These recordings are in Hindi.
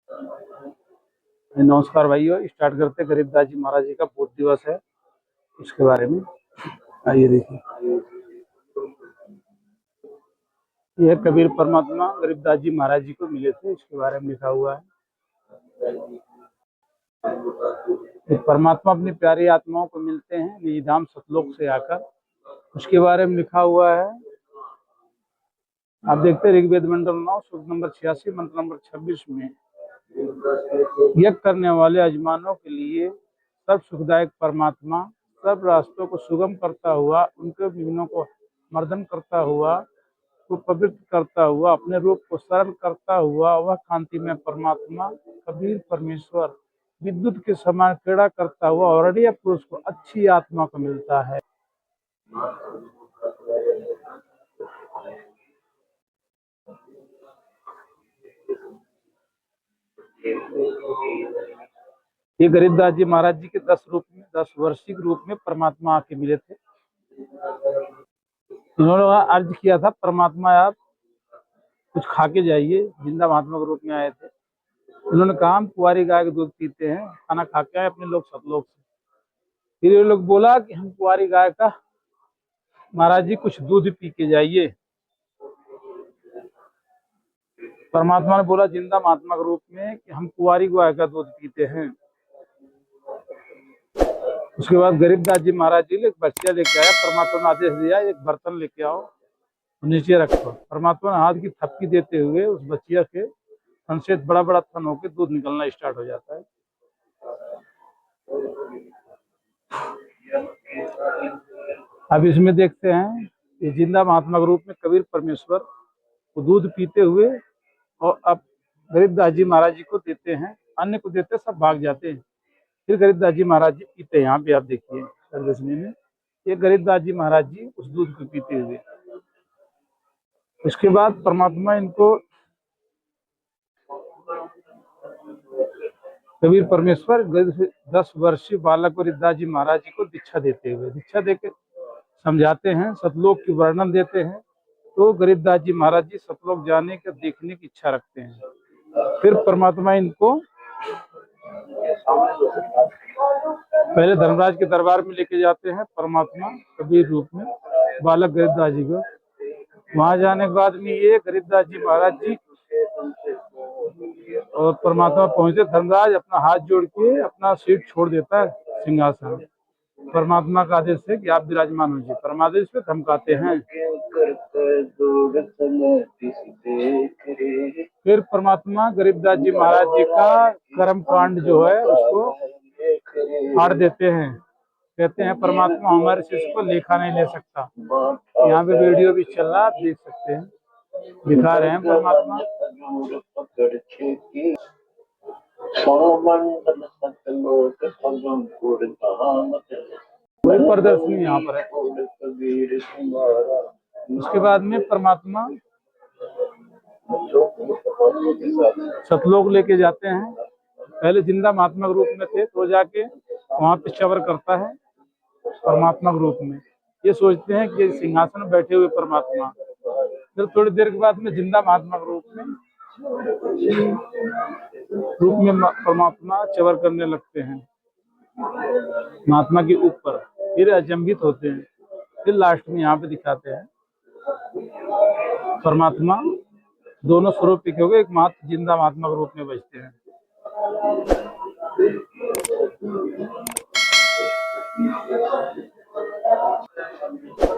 नमस्कार भाइयों, स्टार्ट करते गरीबदास जी महाराज जी का बोध दिवस है उसके बारे में। आइए देखिए, यह कबीर परमात्मा गरीबदास जी महाराज जी को मिले थे, इसके बारे में लिखा हुआ है। परमात्मा अपनी प्यारी आत्माओं को मिलते हैं निज धाम सतलोक से आकर, उसके बारे में लिखा हुआ है। आप देखते हैं ऋग्वेद मंडल 9 सूक्त नंबर 86 मंत्र नंबर 26 में, यज्ञ करने वाले यजमानों के लिए सर्व सुखदायक परमात्मा सब रास्तों को सुगम करता हुआ, उनके विघ्नों को मर्दन करता हुआ, को पवित्र करता हुआ, अपने रूप को सरल करता हुआ, वह कांति में परमात्मा कबीर परमेश्वर विद्युत के समान क्रीड़ा करता हुआ औरड़िया पुरुष को अच्छी आत्मा को मिलता है। ये गरीबदास जी महाराज जी के 10 वर्षिक रूप में परमात्मा आके मिले थे। इन्होंने अर्ज किया था, परमात्मा आप कुछ खा के जाइए। जिंदा महात्मा के रूप में आए थे। उन्होंने कहा हम कुंवारी गाय का दूध पीते हैं, खाना खा के आए अपने लोग सतलोक से। फिर ये लोग बोला कि हम कुंवारी गाय का, महाराज जी कुछ दूध पी के जाइए। परमात्मा ने बोला जिंदा महात्मा के रूप में कि हम कुंवारी गाय का दूध पीते हैं। उसके बाद गरीबदास जी महाराज जी एक बच्चा लेके आया। परमात्मा ने आदेश दिया एक बर्तन लेके आओ, नीचे रखो। परमात्मा ने हाथ की थपकी देते हुए उस बच्चिया के थन से बड़ा बड़ा थन होकर दूध निकलना स्टार्ट हो जाता है। अब इसमें देखते हैं ये जिंदा महात्मा के रूप में कबीर परमेश्वर को दूध पीते हुए, और अब गरीबदास जी महाराज जी को देते हैं, अन्य को देते सब भाग जाते हैं। फिर गरीबदास जी महाराज जी पीते हैं। यहाँ पे आप देखिए प्रदर्शनी में ये गरीबदास जी महाराज जी उस दूध को पीते हुए। उसके बाद परमात्मा इनको कबीर परमेश्वर 10 वर्षीय बालक गरीबदास जी महाराज जी को दीक्षा देते हुए, दीक्षा देकर समझाते हैं, सतलोक की वर्णन देते हैं। तो गरीबदास जी महाराज जी सतलोक जाने का देखने की इच्छा रखते हैं। फिर परमात्मा इनको पहले धर्मराज के दरबार में लेके जाते हैं। परमात्मा कबीर रूप में बालक गरीबदास जी को, वहां जाने के बाद में ये गरीबदास जी महाराज जी और परमात्मा पहुंचते। धर्मराज अपना हाथ जोड़ के अपना सीट छोड़ देता है सिंहासन, परमात्मा का आदेश है कि आप विराजमान होइए। परमादेश पे धमकाते हैं। फिर परमात्मा गरीबदास जी महाराज जी का कर्म कांड जो है उसको फाड़ देते हैं। कहते हैं परमात्मा हमारे शिष्य को लेखा नहीं ले सकता। यहाँ पे वीडियो भी चल रहा, आप देख सकते हैं, दिखा रहे हैं परमात्मा। वही प्रदर्शनी यहाँ पर है। उसके बाद में परमात्मा सतलोक लेके जाते हैं। पहले जिंदा महात्मा के रूप में थे, तो जाके वहां पे चवर करता है परमात्मा के रूप में। ये सोचते हैं कि सिंहासन में बैठे हुए परमात्मा। फिर थोड़ी देर के बाद में जिंदा महात्मा के रूप में परमात्मा चवर करने लगते हैं महात्मा के ऊपर। फिर अचंभित होते हैं। फिर लास्ट में यहाँ पे दिखाते हैं परमात्मा दोनों स्वरूप के हो गए, एक जिंदा महात्मा के रूप में बचते हैं।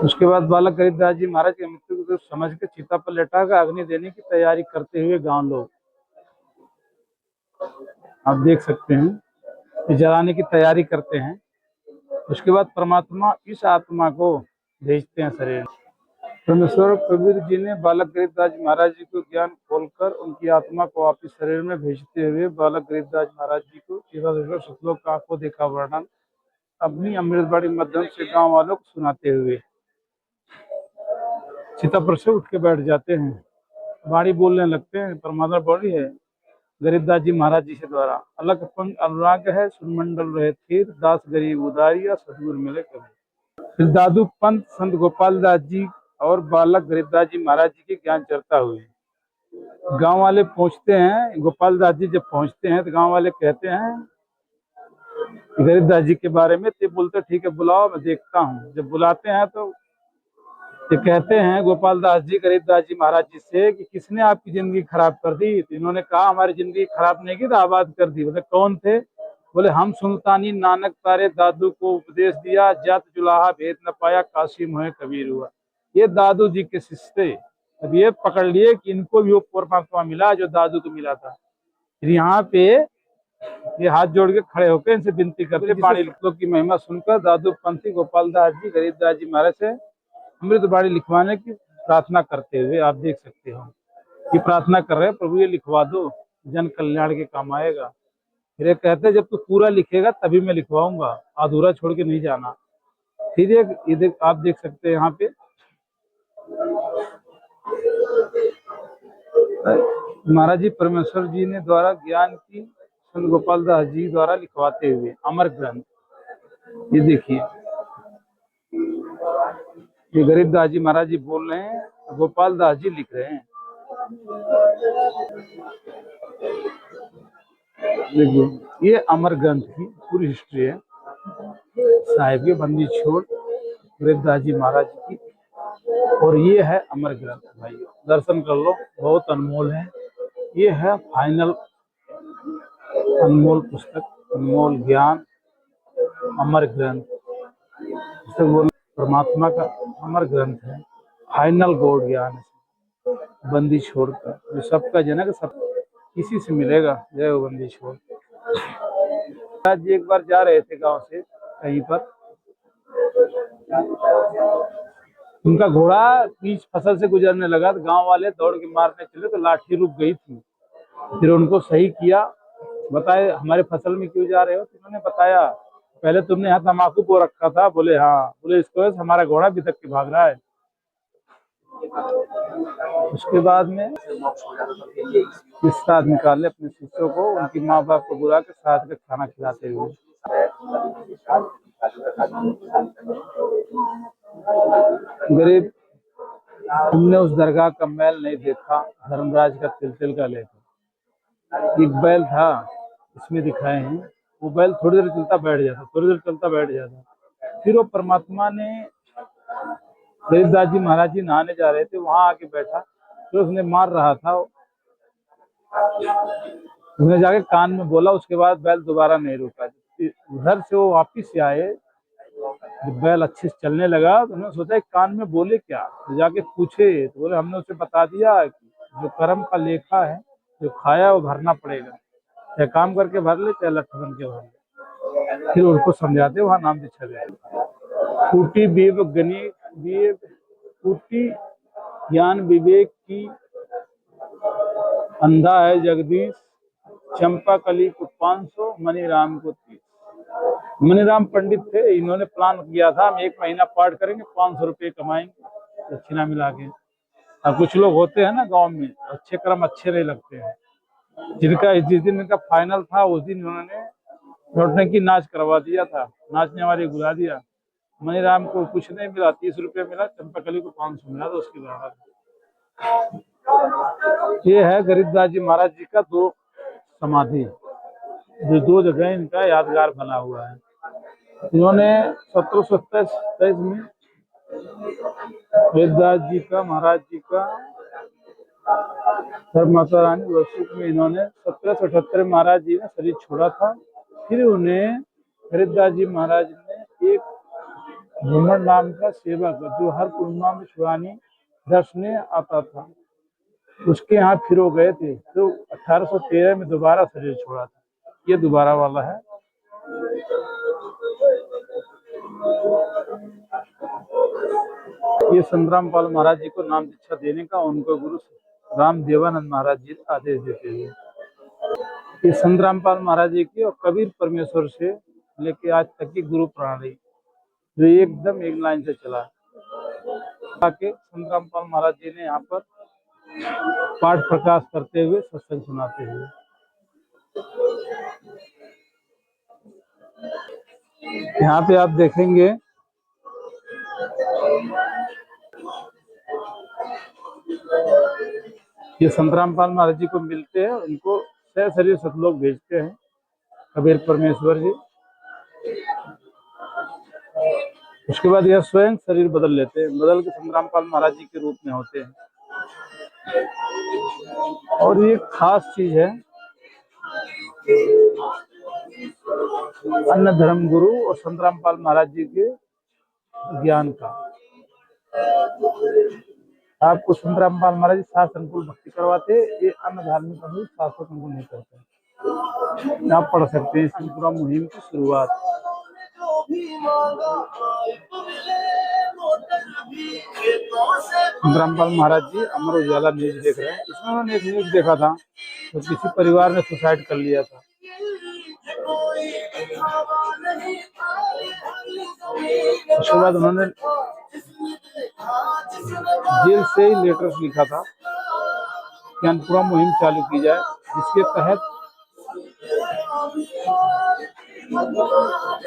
उसके बाद बालक गरीबदास जी महाराज की मृत्यु को समझ के चिता पर लेटाकर अग्नि देने की तैयारी करते हुए गांव लोग, आप देख सकते हैं, जलाने की तैयारी करते हैं। उसके बाद परमात्मा इस आत्मा को भेजते हैं शरीर। परमेश्वर कबीर जी ने बालक गरीबदास जी महाराज जी को ज्ञान खोलकर उनकी आत्मा को वापिस शरीर में भेजते हुए बालक गरीबदास महाराज जी को सतलोक का आंखों देखा वर्णन अपनी अमृतवाणी माध्यम से गांव वालों को सुनाते हुए चिता पर से उठ के बैठ जाते हैं। वाणी बोलने लगते हैं। परमात्मा बड़ी है गरीबदास जी महाराज जी के द्वारा। अलग पंग अनुराग है सुरमंडल रहे थीर, दास गरीब उदारिया सदगुरु मिले कभी। फिर दादू पंत संत गोपाल दास जी और बालक गरीबदास जी महाराज जी की ज्ञान चर्चा हुई। गांव वाले पहुंचते हैं, गोपाल दास जी जब पहुंचते हैं तो गांव वाले कहते हैं गरीबदास जी के बारे में, तो बोलते ठीक है बुलाओ मैं देखता हूँ। जब बुलाते हैं तो ये कहते हैं गोपाल दास जी गरीबदास जी महाराज जी से कि किसने आपकी जिंदगी खराब कर दी। तो इन्होंने कहा हमारी जिंदगी खराब नहीं की तो आबाद कर दी। बोले कौन थे? बोले हम सुल्तानी नानक तारे दादू को उपदेश दिया, जात जुलाहा भेद न पाया, काशी मोहे कबीर हुआ। ये दादू जी के शिष्य थे। अब ये पकड़ लिए कि इनको भी वो परमात्मा मिला जो दादू को मिला था। फिर यहाँ पे ये हाथ जोड़ के खड़े होकर इनसे विनती करते, बाणी लोग की महिमा सुनकर दादू पंथी गोपाल दास जी गरीबदास जी महाराज से अमृत बाणी लिखवाने की प्रार्थना करते हुए आप देख सकते हो कि प्रार्थना कर रहे हैं, प्रभु ये लिखवा दो, जन कल्याण के काम आएगा। फिर ये कहते हैं जब तू पूरा लिखेगा तभी मैं लिखवाऊंगा, अधूरा छोड़ के नहीं जाना। फिर ये आप देख सकते हैं यहाँ पे महाराज जी परमेश्वर जी ने द्वारा ज्ञान की संत गोपाल दास जी द्वारा लिखवाते हुए अमर ग्रंथ, ये देखिए ये गरीबदास जी महाराज जी बोल रहे हैं, गोपाल दास जी लिख रहे हैं। देखिए ये अमर ग्रंथ की पूरी हिस्ट्री है, साहिब के बंदी छोड़ गरीबदास जी महाराज की, और ये है अमर ग्रंथ। भाई दर्शन कर लो, बहुत अनमोल है। ये है फाइनल अनमोल पुस्तक, अनमोल ज्ञान, अमर ग्रंथ जिसे बोल परमात्मा का अमर ग्रंथ है, फाइनल गॉड ज्ञान है। बंदी छोड़कर जो सबका जनक सब किसी से मिलेगा। जय हो बंदी छोड़। आज जी एक बार जा रहे थे गांव से कहीं पर, उनका घोड़ा बीच फसल से गुजरने लगा तो गांव वाले दौड़ के मारने चले तो लाठी रुक गई थी। फिर उनको सही किया, बताए हमारे फसल में क्यों जा रहे हो? तो उन्होंने बताया पहले तुमने यहाँ तम्बाकू को रखा था। बोले हाँ। बोले इसको हमारा घोड़ा भी तक के भाग रहा है। उसके बाद में इस साथ निकाले अपने शिष्यों को, उनकी माँ बाप को बुला के साथ का खाना खिलाते हुए। गरीब तुमने उस दरगाह का मैल नहीं देखा, धर्मराज का तिल का लेखा। एक बैल था इसमें दिखाए हैं, वो बैल थोड़ी देर चलता बैठ जाता, थोड़ी देर चलता बैठ जाता। फिर वो परमात्मा ने गरीबदास जी महाराज जी नहाने जा रहे थे, वहां आके बैठा, तो उसने मार रहा था, उसने जाके कान में बोला, उसके बाद बैल दोबारा नहीं रुका। उधर से वो वापिस आए, जब बैल अच्छे से चलने लगा तो उन्होंने सोचा कान में बोले क्या, तो जाके पूछे तो बोले हमने उसे बता दिया कि जो कर्म का लेखा है जो खाया वो भरना पड़ेगा, चाहे काम करके भर ले चाहे लठ बन के भर ले। फिर उनको समझाते वहां नाम दीक्षा गया। कुटी बीब गनी बीब कुटी ज्ञान विवेक की अंधा है जगदीश, चंपा कली को 500 मनीराम को 30। मनीराम पंडित थे, इन्होंने प्लान किया था हम 1 महीना पाठ करेंगे 500 रुपये कमाएंगे दक्षिणा मिला के। अब कुछ लोग होते हैं ना गांव में, अच्छे कर्म अच्छे नहीं लगते हैं, जिनका जिस दिन इनका फाइनल था उस दिन उन्होंने लौटने की नाच करवा दिया था, नाचने वाले बुला दिया। मनीराम को कुछ नहीं मिला, 30 रुपये मिला, चंपाकली को 500 मिला, तो उसके बाद ये है गरीबदास जी महाराज जी का 2 समाधि, जो 2 जगह इनका यादगार बना हुआ है। इन्होंने 1727 में गरीबदास जी का महाराज जी का माता रानी वसुक में इन्होंने 1778 महाराज जी ने शरीर छोड़ा था। फिर उन्हें गरीबदास जी महाराज ने एक भूमर नाम का सेवक जो हर पूर्णिमा में शिवानी दर्शने आता था, उसके यहाँ फिर वो गए थे, तो 1813 में दोबारा शरीर छोड़ा था। ये दोबारा वाला है। ये संतरामपाल महाराज जी को नाम दीक्षा देने का उनको गुरु राम देवानंद महाराज जी आदेश देते हुए। ये संतरामपाल महाराज जी की और कबीर परमेश्वर से लेके आज तक की गुरु प्रणाली जो एकदम एक लाइन से चला के संतरामपाल महाराज जी ने यहाँ पर पाठ प्रकाश करते हुए सत्संग सुनाते हुए। यहाँ पे आप देखेंगे ये संतरामपाल महाराज जी को मिलते हैं, उनको सह शरीर सतलोक भेजते हैं कबीर परमेश्वर जी। उसके बाद यह स्वयं शरीर बदल लेते हैं, बदल के संतरामपाल महाराज जी के रूप में होते हैं। और ये खास चीज है, अन्य धर्म गुरु और संतरामपाल महाराज जी के ज्ञान का। आपको संतरामपाल महाराज जी शास्त्र अनुकूल भक्ति करवाते, ये अन्य धार्मिक अनुकूल शास्त्र अनुकूल नहीं करते। आप पढ़ सकते हैं इसकी पूरा मुहिम की शुरुआत। संतरामपाल महाराज जी अमर उजाला न्यूज देख रहे हैं। इसमें उन्होंने एक न्यूज देखा था तो किसी परिवार ने सुसाइड कर लिया था। उसके बाद उन्होंने जेल से ही लेटर लिखा था कि अन्नपूर्णा मुहिम चालू की जाए, जिसके तहत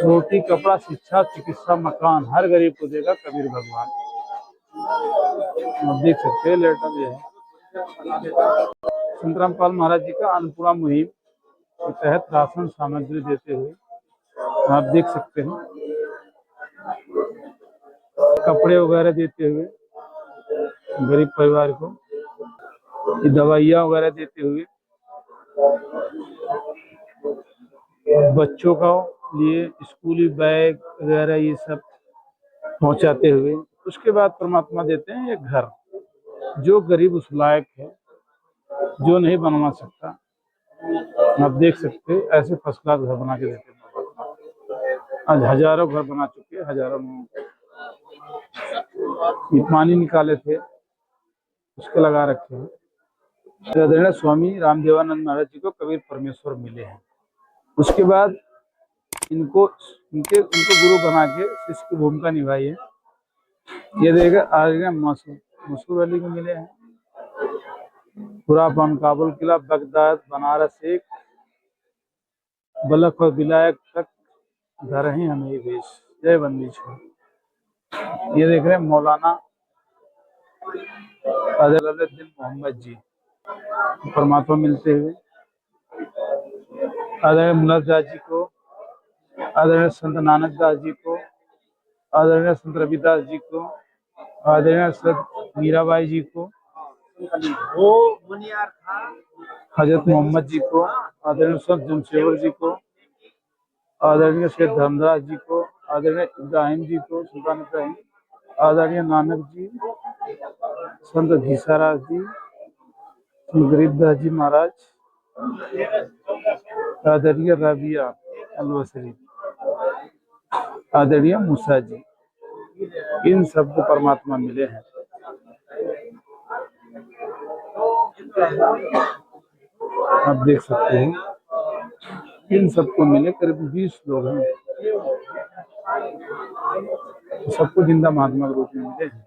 रोटी, कपड़ा, शिक्षा, चिकित्सा, मकान हर गरीब को देगा कबीर भगवान। आप देख सकते हैं लेटर ये है। संतरामपाल महाराज जी का अन्नपूर्णा मुहिम के तहत राशन सामग्री देते हुए आप देख सकते हैं, कपड़े वगैरह देते हुए गरीब परिवार को, दवाइयाँ वगैरह देते हुए, बच्चों का लिए स्कूली बैग वगैरह ये सब पहुंचाते हुए। उसके बाद परमात्मा देते हैं एक घर, जो गरीब उस लायक है, जो नहीं बनवा सकता। आप देख सकते हैं ऐसे फर्स्ट क्लास घर बना के देते हैं। आज हजारों घर बना चुके हैं, हजारों ये पानी निकाले थे उसके लगा रखे हैं। स्वामी रामदेवानंद महाराज जी को कबीर परमेश्वर मिले हैं। उसके बाद उनको गुरु बना के शिष्य की भूमिका निभाई है। ये देखा आगे मसूर अली को मिले हैं। खुरापान, काबुल किला, बगदाद, बनारस, एक बलख और विलायक तक घर ही हमें भेज। जय बंदी छो। ये देख रहे हैं मौलाना अजलुद्दीन मोहम्मद जी परमात्मा मिलते हुए। आदरणीय मुल्लादास जी को, आदरणीय संत नानक दास जी को, आदरणीय संत रविदास जी को, आदरणीय संत मीराबाई जी को, हजरत मोहम्मद जी को, आदरणीय संत जमशेवर जी को, आदरणीय शेख धर्मदास जी को, आदरणीय इब्राहिम जी को, सुल्तान इब्राहिम, आदरणीय नानक जी, संत घीसाराज जी, गरीबदास जी महाराज, आदरणीय रबिया अलवसरी, आदरणीय मूसा जी, इन सबको परमात्मा मिले हैं। आप देख सकते हैं इन सबको मिले करीब 20 लोग हैं, सबको जिंदा महात्मा के रूप में मिले हैं।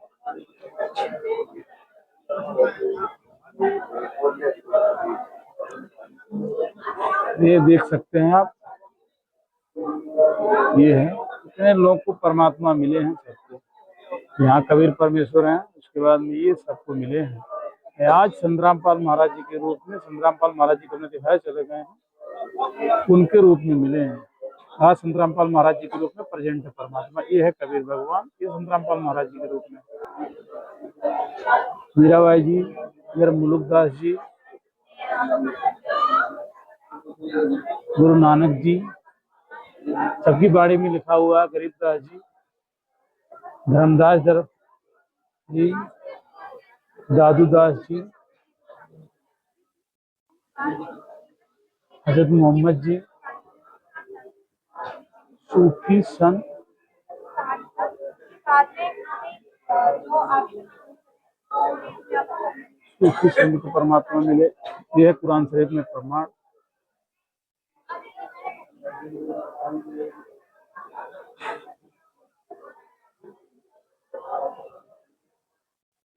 ये देख सकते हैं आप, ये है कितने लोग को परमात्मा मिले हैं। सबको यहाँ कबीर परमेश्वर हैं, उसके बाद में ये सबको मिले हैं। आज संतरामपाल महाराज जी के रूप में, संतरामपाल महाराज जी को हमने दिखाया चले गए हैं, उनके रूप में मिले हैं। आज संतरामपाल महाराज जी के रूप में प्रेजेंट है परमात्मा। ये है कबीर भगवान, ये संतरामपाल महाराज जी के रूप में। मीराबाई जी, मेरा मुलुकदास जी, गुरु नानक जी, सबकी बाड़ी में लिखा हुआ गरीबदास जी, धर्मदास जी, दादूदास जी, हजरत मोहम्मद जी, सूफी संत, सूफी संत को परमात्मा मिले। यह कुरान शरीफ में प्रमाण।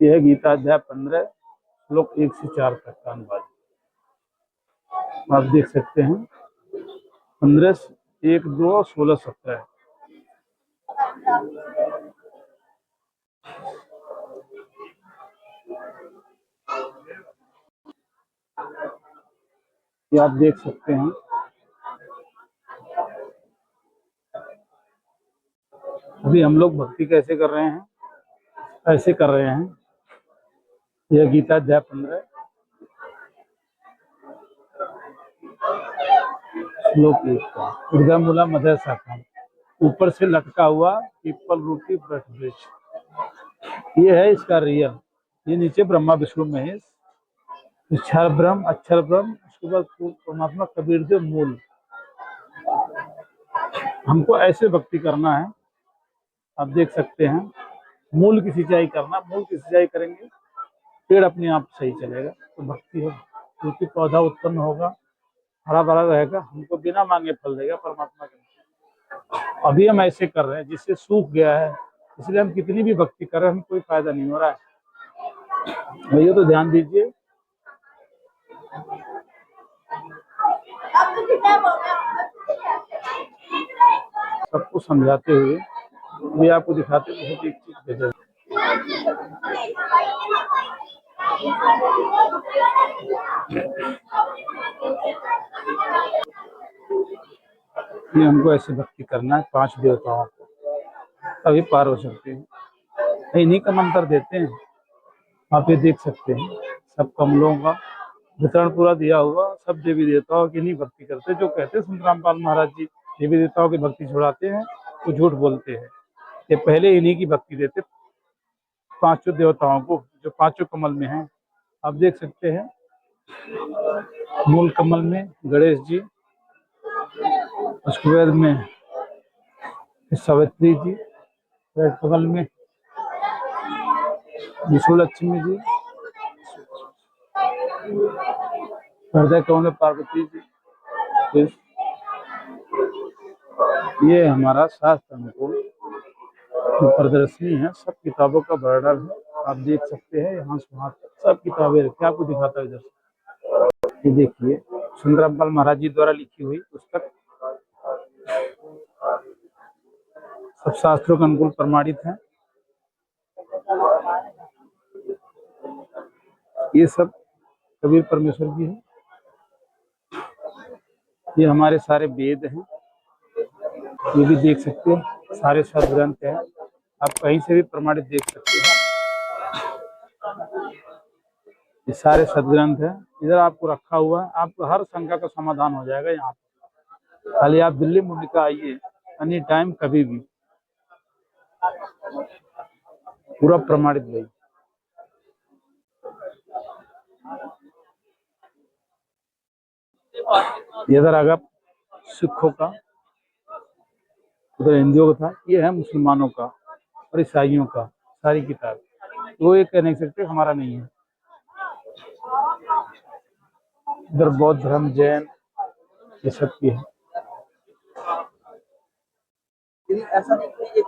यह गीता अध्याय 15 श्लोक 1 से 4 तक का अनुवाद आप देख सकते हैं। 15, 1, 2, 16, 17। ये आप देख सकते हैं। अभी हम लोग भक्ति कैसे कर रहे हैं, ऐसे कर रहे हैं। यह गीता अध्याय 15 श्लोक 1 ऊर्ध्वमूला मध्य शाखा, ऊपर से लटका हुआ पीपल रूपी वृक्ष वृक्ष, ये है इसका रियल। ये नीचे ब्रह्मा विष्णु महेश, अक्षर ब्रह्म, उसके बाद परमात्मा कबीर देव मूल। हमको ऐसे भक्ति करना है, आप देख सकते हैं। मूल की सिंचाई करना, मूल की सिंचाई करेंगे पेड़ अपने आप सही चलेगा, तो भक्ति हो, क्योंकि पौधा उत्पन्न होगा, हरा भरा रहेगा, हमको बिना मांगे फल देगा परमात्मा के। अभी हम ऐसे कर रहे हैं जिससे सूख गया है, इसलिए हम कितनी भी भक्ति कर रहे हैं, हमें कोई फायदा नहीं हो रहा है। भैया तो ध्यान दीजिए। सबको समझाते हुए भी आपको दिखाते बहुत एक चीज बेहतर। ये हमको ऐसे भक्ति करना है 5 देवताओं को, तभी पार हो सकते हैं। इन्हीं का मंत्र देते हैं, आप ये देख सकते हैं। सब कमलों का वितरण पूरा दिया हुआ, सब देवी देवताओं की नहीं भक्ति करते। जो कहते हैं संत रामपाल महाराज जी देवी देवताओं की भक्ति छुड़ाते हैं, वो झूठ बोलते हैं। ये पहले इन्हीं की भक्ति देते 5 देवताओं को, जो 5 कमल में हैं। आप देख सकते हैं मूल कमल में गणेश जी, उसके बाद में सावित्री जी, रेड कमल में विष्णु लक्ष्मी जी, हृदय कमल में पार्वती जी। ये हमारा शास्त्र अनुकूल प्रदर्शनी है, सब किताबों का वर्णन है, आप देख सकते हैं। यहाँ से वहाँ तक सब किताबें रखी, आपको दिखाता है इधर से। ये देखिए संत रामपाल महाराज जी द्वारा लिखी हुई पुस्तक, सब शास्त्रों के अनुकूल प्रमाणित है। ये सब कबीर परमेश्वर की है। ये हमारे सारे वेद हैं, ये भी देख सकते हैं, सारे सदग्रंथ हैं, आप कहीं से भी प्रमाणित देख सकते हैं। ये सारे सदग्रंथ हैं, इधर आपको रखा हुआ है, आपको हर शंका का समाधान हो जाएगा यहाँ पे। खाली आप दिल्ली मुंडिका आइए, एनी टाइम, कभी भी, पूरा प्रमाणित भाई। इधर अगर सिखों का, उधर हिंदुओं का था, ये है मुसलमानों का और ईसाइयों का सारी किताब। वो ये कह नहीं सकते हमारा नहीं है। इधर बौद्ध धर्म, जैन, ये सब की है। ऐसा नहीं